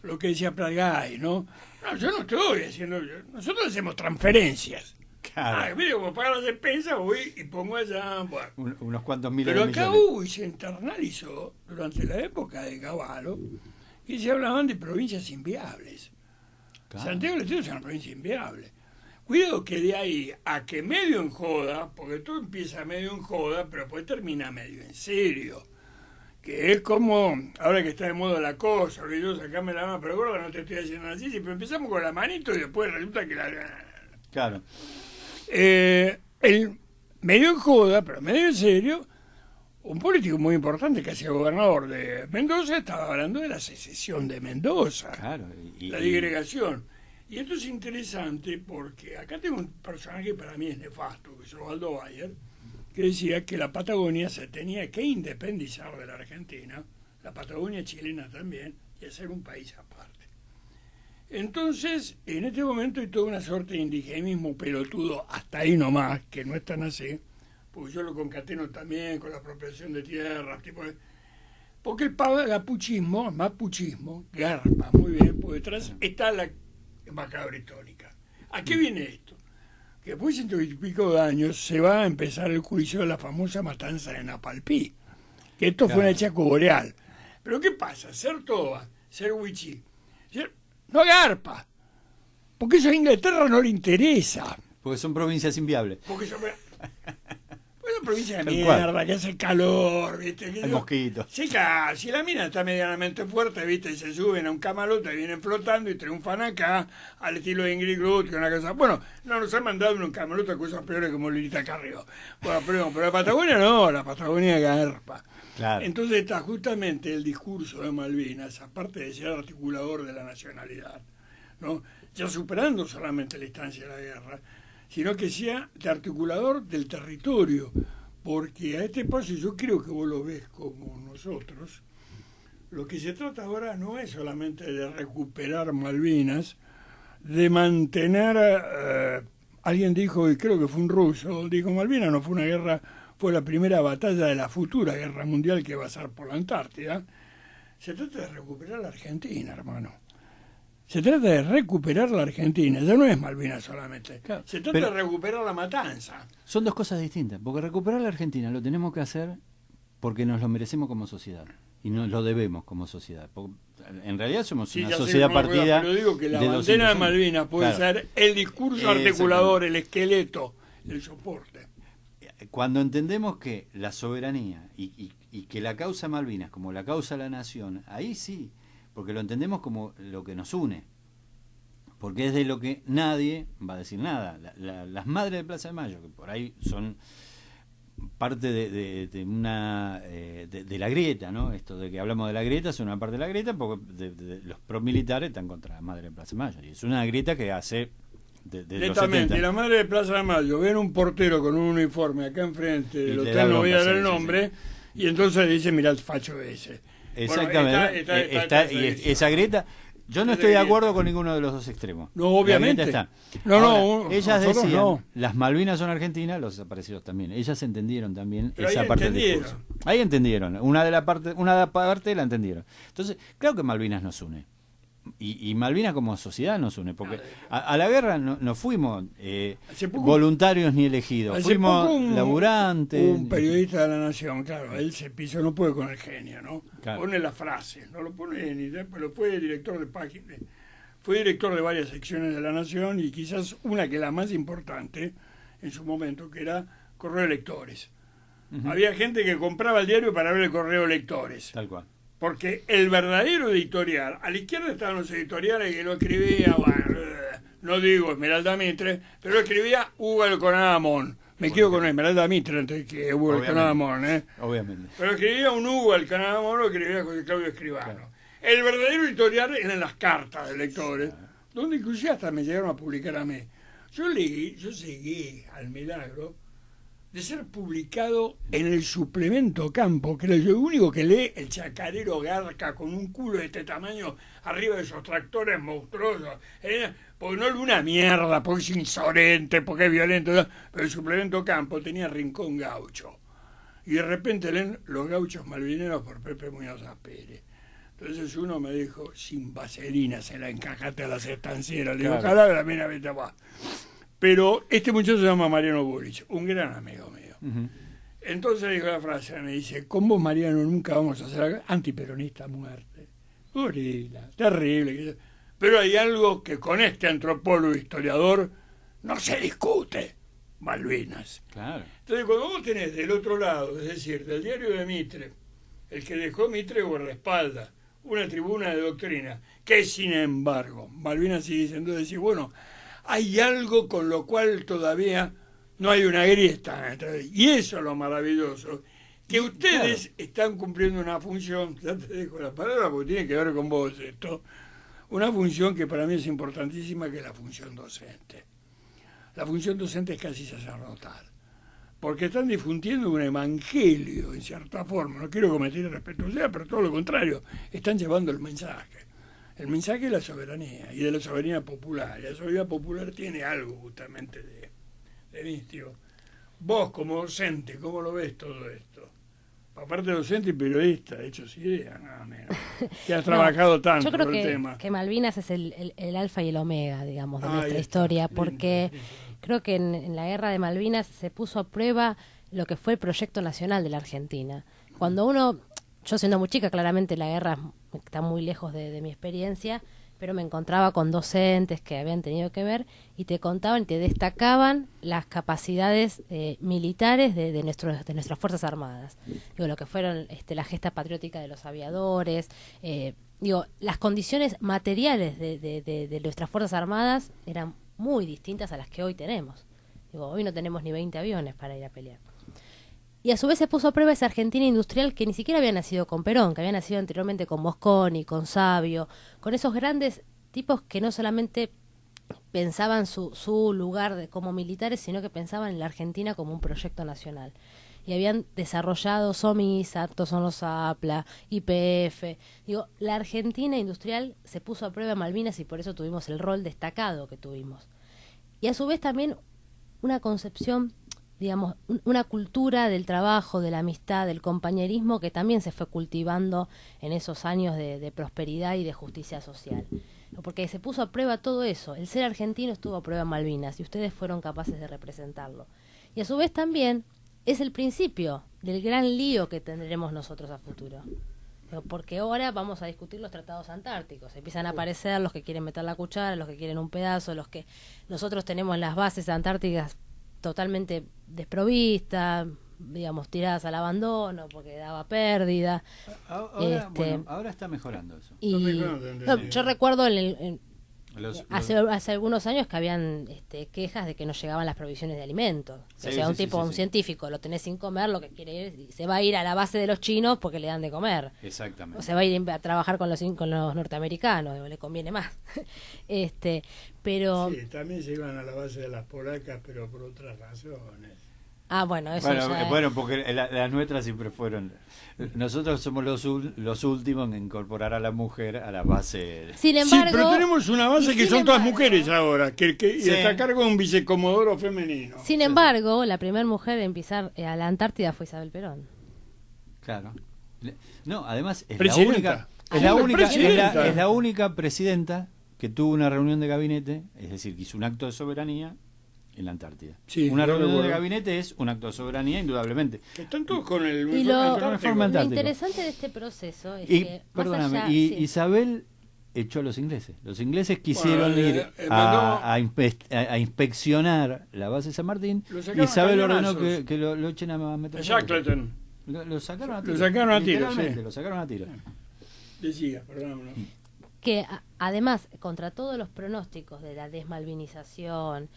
lo que decía Pratgay, ¿no? No, yo no estoy haciendo... Nosotros hacemos transferencias. Claro. Mire, como pagar las despensas, voy y pongo allá... Bueno. Unos cuantos miles de millones. Pero acá hubo y se internalizó, durante la época de Cavallo, que se hablaban de provincias inviables. Claro. Santiago del Estero es una provincia inviable. Cuidado que de ahí a que medio en joda, porque todo empieza medio en joda, pero después termina medio en serio. Que es como, ahora que está de moda la cosa, yo sacame la mano, pero gorda, no te estoy haciendo así, pero empezamos con la manito y después resulta que la... Claro. El medio en joda, pero medio en serio, un político muy importante que ha sido gobernador de Mendoza estaba hablando de la secesión de Mendoza, Claro. la disgregación. Y esto es interesante porque acá tengo un personaje que para mí es nefasto, que es Osvaldo Bayer, que decía que la Patagonia se tenía que independizar de la Argentina, la Patagonia chilena también, y hacer un país aparte. Entonces, en este momento hay toda una suerte de indigenismo pelotudo, hasta ahí nomás, que no es tan así, porque yo lo concateno también con la apropiación de tierras, tipo de... Porque el mapuchismo, garpa, muy bien, por detrás está la vaca britónica. ¿A qué viene esto? Que después de 100 y pico de años se va a empezar el juicio de la famosa matanza de Napalpí, que esto fue una hecha boreal. Pero ¿qué pasa? Ser toba, ser huichí, no garpa, porque eso a Inglaterra no le interesa. Porque son provincias inviables. Porque son una provincia de mierda, que hace calor, ¿viste? Hay mosquitos. Sí, si la mina está medianamente fuerte, ¿viste? Y se suben a un camalote, vienen flotando y triunfan acá, al estilo de Ingrid Groot, que una cosa... Bueno, no nos han mandado en un camalote cosas peores como Lilita Carrió. Bueno, pero la Patagonia no, la Patagonia garpa. Claro. Entonces está justamente el discurso de Malvinas, aparte de ser articulador de la nacionalidad, ¿no? Ya superando solamente la instancia de la guerra, sino que sea de articulador del territorio, porque a este paso yo creo que vos lo ves como nosotros. Lo que se trata ahora no es solamente de recuperar Malvinas, de mantener, alguien dijo, y creo que fue un ruso, dijo Malvinas no fue una guerra, fue la primera batalla de la futura guerra mundial que va a ser por la Antártida. Se trata de recuperar la Argentina, hermano. Se trata de recuperar la Argentina, ya no es Malvinas solamente. Claro, se trata de recuperar la matanza. Son dos cosas distintas, porque recuperar la Argentina lo tenemos que hacer porque nos lo merecemos como sociedad y nos lo debemos como sociedad. Porque en realidad somos una sociedad partida. Pero digo que la bandera de Malvinas puede ser el discurso articulador, el esqueleto, el soporte. Cuando entendemos que la soberanía y que la causa Malvinas como la causa de la nación, ahí sí, porque lo entendemos como lo que nos une, porque es de lo que nadie va a decir nada. Las madres de Plaza de Mayo, que por ahí son parte de una de la grieta, ¿no? Esto de que hablamos de la grieta, son una parte de la grieta, porque los promilitares están contra las madres de Plaza de Mayo, y es una grieta que hace de los 70. Y la madre de Plaza de Mayo ven un portero con un uniforme acá enfrente del hotel, no voy a dar el nombre, y entonces dice, mirá el facho ese. Exactamente. Bueno, y esa grieta, yo no estoy de acuerdo con ninguno de los dos extremos. No, obviamente. Está. Ahora, ellas decían, las Malvinas son argentinas, los desaparecidos también. Ellas entendieron también esa parte del discurso. Ahí entendieron, una parte la entendieron. Entonces, claro que Malvinas nos une. Y Malvinas como sociedad nos une, porque a la guerra no fuimos voluntarios ni elegidos, fuimos laburantes. Un periodista de La Nación, claro, él se pisó, no puede con el genio, ¿no? Claro. Pone las frases, no lo pone ni, pero fue director de página, fue director de varias secciones de La Nación y quizás una que la más importante en su momento, que era Correo de Lectores. Había gente que compraba el diario para ver el Correo de Lectores. Tal cual. Porque el verdadero editorial, a la izquierda estaban los editoriales que lo escribía, bueno, no digo Esmeralda Mitre, pero lo escribía Hugo Alconadamón. Me quedo con Esmeralda Mitre antes que Hugo Alconadamón, Obviamente. Pero escribía un Hugo Alconadamón, lo escribía José Claudio Escribano. Claro. El verdadero editorial eran las cartas de lectores, donde inclusive hasta me llegaron a publicar a mí. Yo llegué al milagro de ser publicado en el suplemento Campo, que era el único que lee el chacarero Garca con un culo de este tamaño arriba de esos tractores monstruosos. Porque no es una mierda, porque es insolente, porque es violento, pero el suplemento Campo tenía Rincón Gaucho. Y de repente leen Los Gauchos Malvineros por Pepe Muñoz Pérez. Entonces uno me dijo, sin vaselina se la encajaste a las estancieras. Le digo, ojalá la mina vete abajo. Pero este muchacho se llama Mariano Burich, un gran amigo mío. Entonces dijo la frase, me dice, con vos, Mariano, nunca vamos a hacer antiperonista a muerte. Gorila, terrible. Pero hay algo que con este antropólogo historiador no se discute Malvinas. Claro. Entonces, cuando vos tenés del otro lado, es decir, del diario de Mitre, el que dejó Mitre guardaespaldas, una tribuna de doctrina, que sin embargo, Malvinas sigue diciendo, decir, bueno, hay algo con lo cual todavía no hay una grieta. Y eso es lo maravilloso, que ustedes están cumpliendo una función, ya te dejo la palabra porque tiene que ver con vos esto, una función que para mí es importantísima, que es la función docente. La función docente es casi sacerdotal, porque están difundiendo un evangelio, en cierta forma. No quiero cometer irrespetuosidad, pero todo lo contrario, están llevando el mensaje de la soberanía, y de la soberanía popular. Y la soberanía popular tiene algo justamente de místico. Vos, como docente, ¿cómo lo ves todo esto? Aparte de docente y periodista, de hecho, sí, nada menos. Que has trabajado tanto yo creo por el tema. que Malvinas es el alfa y el omega, digamos, de nuestra Ahí está, historia, lindo, porque lindo. creo que en la guerra de Malvinas se puso a prueba lo que fue el proyecto nacional de la Argentina. Cuando yo siendo muy chica, claramente la guerra está muy lejos de mi experiencia, pero me encontraba con docentes que habían tenido que ver y te contaban y te destacaban las capacidades militares de nuestras Fuerzas Armadas. Digo, lo que fueron la gesta patriótica de los aviadores, las condiciones materiales de nuestras Fuerzas Armadas eran muy distintas a las que hoy tenemos. Digo, hoy no tenemos ni 20 aviones para ir a pelear. Y a su vez se puso a prueba esa Argentina industrial que ni siquiera había nacido con Perón, que había nacido anteriormente con Mosconi, con Sabio, con esos grandes tipos que no solamente pensaban su lugar como militares, sino que pensaban en la Argentina como un proyecto nacional. Y habían desarrollado SOMISA, Tosonos Apla, YPF. Digo, la Argentina industrial se puso a prueba en Malvinas y por eso tuvimos el rol destacado que tuvimos. Y a su vez también una concepción, digamos, una cultura del trabajo, de la amistad, del compañerismo que también se fue cultivando en esos años de prosperidad y de justicia social. Porque se puso a prueba todo eso. El ser argentino estuvo a prueba en Malvinas y ustedes fueron capaces de representarlo. Y a su vez también es el principio del gran lío que tendremos nosotros a futuro. Porque ahora vamos a discutir los tratados antárticos. Empiezan a aparecer los que quieren meter la cuchara, los que quieren un pedazo, los que nosotros tenemos las bases antárticas totalmente desprovistas, digamos, tiradas al abandono porque daba pérdida. Ahora está mejorando eso. Y yo recuerdo hace algunos años que habían quejas de que no llegaban las provisiones de alimentos. Sí, o sea, un científico lo tenés sin comer, lo que quiere ir, y se va a ir a la base de los chinos porque le dan de comer. Exactamente. O se va a ir a trabajar con los norteamericanos, le conviene más. Pero sí, también se iban a la base de las polacas, pero por otras razones. Bueno, eso bueno, porque las nuestras siempre fueron. Nosotros somos los últimos en incorporar a la mujer a la base. Sin embargo, sí, pero tenemos una base que son todas mujeres ahora, que sí. está a cargo de un vicecomodoro femenino. Sin embargo, la primera mujer en pisar a la Antártida fue Isabel Perón. Claro. No, además es presidenta. es la única presidenta que tuvo una reunión de gabinete, es decir, que hizo un acto de soberanía en la Antártida. Sí, una reunión de gabinete es un acto de soberanía, indudablemente. Que están todos con el Lo uniforme antártico. interesante de este proceso es Y, que perdóname, más allá, y sí. Isabel echó a los ingleses. Los ingleses quisieron ir a inspeccionar la base de San Martín. Isabel ordenó que lo echen a meter. Shackleton. Lo sacaron a tiro. Lo sacaron a tiro, Literalmente, sí. Lo sacaron a tiro. Decía, perdón. Que además, contra todos los pronósticos de la desmalvinización,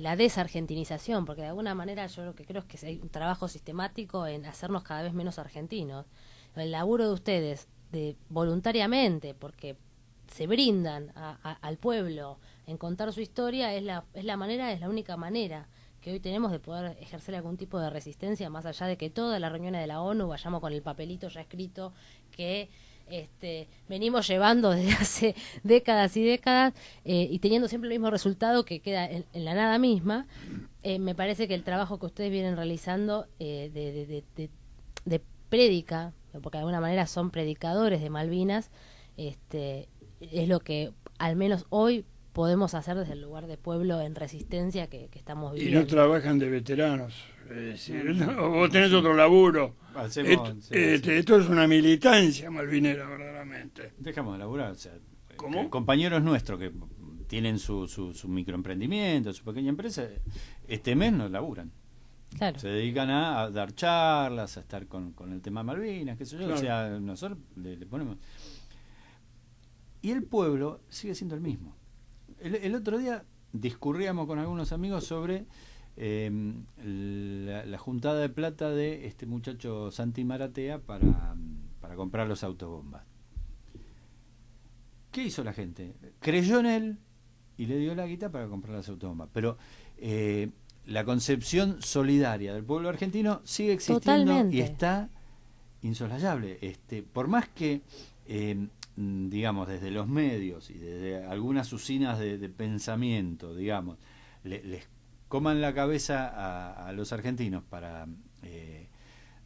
la desargentinización, porque de alguna manera yo lo que creo es que hay un trabajo sistemático en hacernos cada vez menos argentinos. El laburo de ustedes, voluntariamente, porque se brindan al pueblo en contar su historia, es la única manera que hoy tenemos de poder ejercer algún tipo de resistencia, más allá de que todas las reuniones de la ONU vayamos con el papelito ya escrito que venimos llevando desde hace décadas y décadas y teniendo siempre el mismo resultado que queda en la nada misma. Me parece que el trabajo que ustedes vienen realizando de prédica, porque de alguna manera son predicadores de Malvinas, es lo que al menos hoy podemos hacer desde el lugar de pueblo en resistencia que estamos viviendo. Y no trabajan de veteranos. Es decir, vos tenés otro laburo. Esto es una militancia malvinera, verdaderamente. Dejamos de laburar. O sea, ¿cómo? Compañeros nuestros que tienen su microemprendimiento, su pequeña empresa, este mes no laburan. Claro. Se dedican a dar charlas, a estar con el tema Malvinas, qué sé yo. Claro. O sea, nosotros le ponemos... Y el pueblo sigue siendo el mismo. El otro día discurríamos con algunos amigos sobre la juntada de plata de este muchacho Santi Maratea para comprar los autobombas. ¿Qué hizo la gente? Creyó en él y le dio la guita para comprar las autobombas. Pero la concepción solidaria del pueblo argentino sigue existiendo. Totalmente. Y está insoslayable. Por más que, digamos, desde los medios y desde algunas usinas de pensamiento, digamos, les coman la cabeza a los argentinos para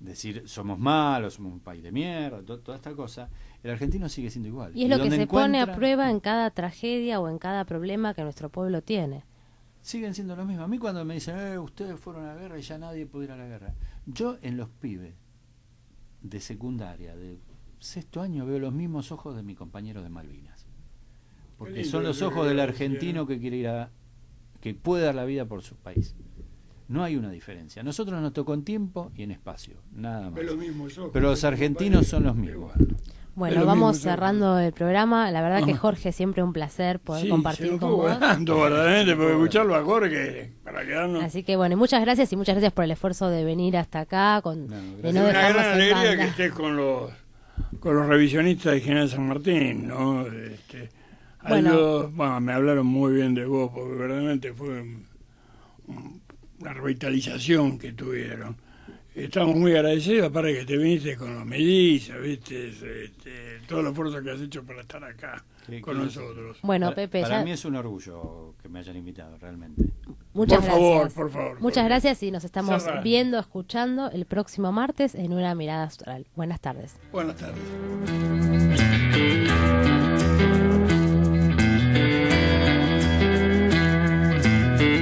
decir somos malos, somos un país de mierda, toda esta cosa, el argentino sigue siendo igual. Y es lo que se pone a prueba en cada tragedia o en cada problema que nuestro pueblo tiene. Siguen siendo lo mismo. A mí cuando me dicen, ustedes fueron a la guerra y ya nadie puede ir a la guerra. Yo en los pibes de secundaria, de sexto año, veo los mismos ojos de mi compañero de Malvinas. Porque son los ojos del argentino que quiere ir que puede dar la vida por su país. No hay una diferencia. Nosotros nos tocó en tiempo y en espacio, nada más. Pero los argentinos son los mismos. Bueno, vamos cerrando el programa. La verdad que Jorge, siempre un placer poder compartir con vos. Verdaderamente, porque escucharlo a Jorge para quedarnos. Así que bueno, muchas gracias por el esfuerzo de venir hasta acá. De no es una dejarnos gran en alegría banda. que estés con los revisionistas de General San Martín, ¿no? Bueno, me hablaron muy bien de vos, porque verdaderamente fue una revitalización que tuvieron. Estamos muy agradecidos, aparte que te viniste con los mellizos, ¿viste? Todo el esfuerzo que has hecho para estar acá con nosotros. Bueno, Pepe, para mí es un orgullo que me hayan invitado, realmente. Muchas gracias. Por favor. Muchas gracias y nos estamos viendo, escuchando el próximo martes en Una Mirada Astral. Buenas tardes. Buenas tardes.